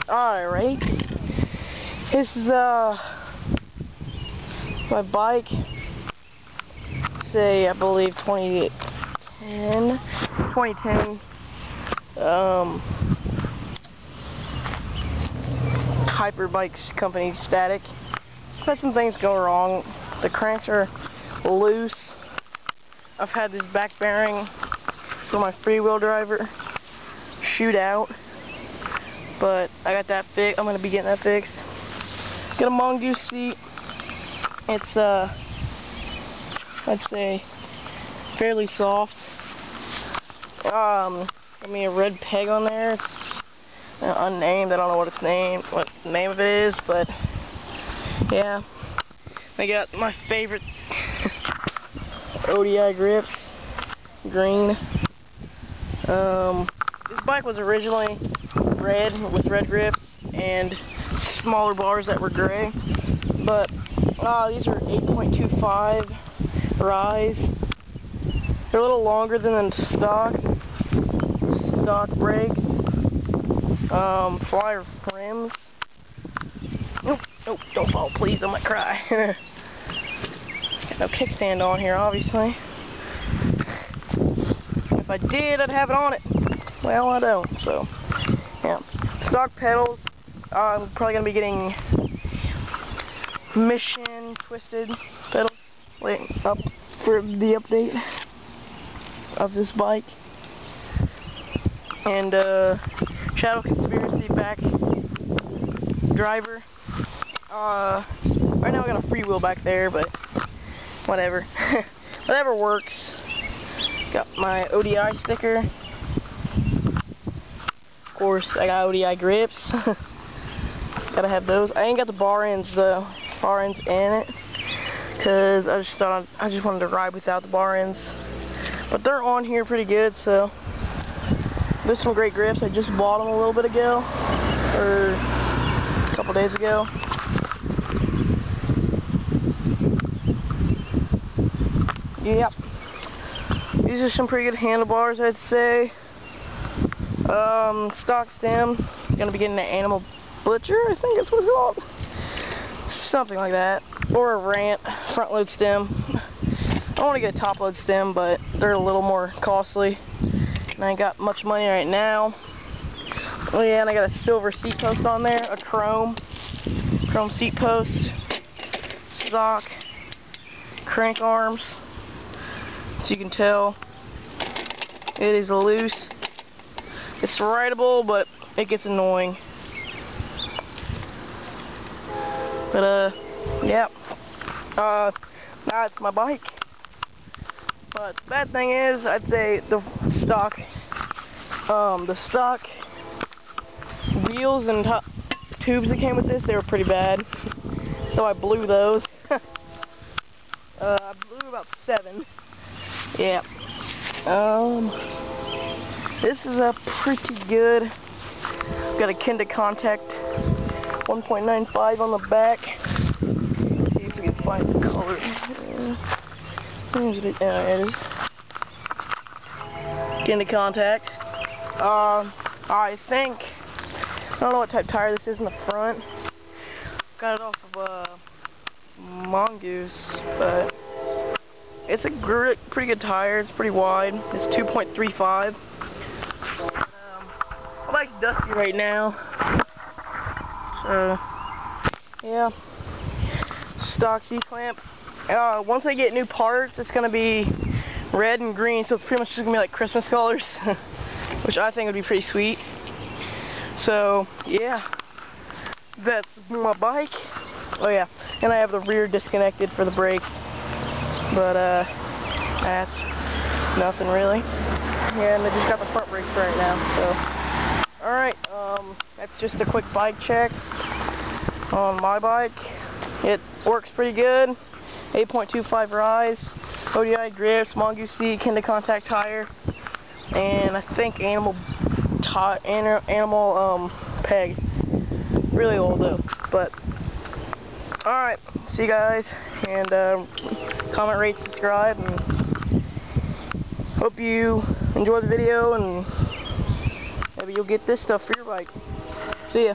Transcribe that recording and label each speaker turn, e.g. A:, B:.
A: Alright, this is my bike. Say, I believe 2010 Hyper Bikes company static. Had some things go wrong. The cranks are loose. I've had this back bearing for my freewheel driver shoot out, but I got that fixed. I'm gonna be getting that fixed. Got a mongoose seat. It's I'd say fairly soft. Got me a red peg on there. It's unnamed. I don't know what the name of it is, but yeah. I got my favorite ODI grips, green. This bike was originally red with red grips and smaller bars that were gray, but these are 8.25 rise. They're a little longer than the stock brakes. Flyer rims. Nope, don't fall, please. I might cry. Got no kickstand on here, obviously. If I did, I'd have it on it. Well, I don't. So, yeah. Stock pedals. I'm probably gonna be getting Mission twisted pedals. Wait, up for the update of this bike. And Shadow Conspiracy back driver. Right now I got a freewheel back there, but whatever. Whatever works. Got my ODI sticker. Of course, I got ODI grips. Gotta have those. I ain't got the bar ends though. Bar ends in it, cause I just wanted to ride without the bar ends. But they're on here pretty good, so there's some great grips. I just bought them a little bit ago, or a couple days ago. Yep. These are some pretty good handlebars, I'd say. Stock stem. Gonna be getting an animal butcher, I think that's what it's called. Something like that. Or a rant front load stem. I want to get a top load stem, but they're a little more costly. And I ain't got much money right now. Oh yeah, and I got a silver seat post on there, a chrome seat post, stock, crank arms. As you can tell, it is loose. It's rideable, but it gets annoying. But yeah. That's my bike. But the bad thing is, I'd say the stock wheels and tubes that came with this, they were pretty bad. So I blew those. I blew about 7. Yeah. This is a pretty good. Got a Kenda Contact 1.95 on the back. Let's see if we can find the color. Here's it. There it is. Kenda Contact. I think, I don't know what type tire this is in the front. Got it off of Mongoose, but it's a pretty good tire. It's pretty wide. It's 2.35. My bike's dusty right now, so yeah. Stock C-clamp. Once I get new parts, it's gonna be red and green, so it's pretty much just gonna be like Christmas colors, which I think would be pretty sweet. So yeah, that's my bike. Oh yeah, and I have the rear disconnected for the brakes, but that's nothing really. Yeah, and I just got the front brakes right now. So alright, that's just a quick bike check on my bike. It works pretty good. 8.25 rise, ODI grips, mongoose seat, Kenda Contact tire, and I think animal peg. Really old though, but alright, see you guys, and comment, rate, subscribe, and hope you enjoy the video, and maybe you'll get this stuff for your bike. See ya.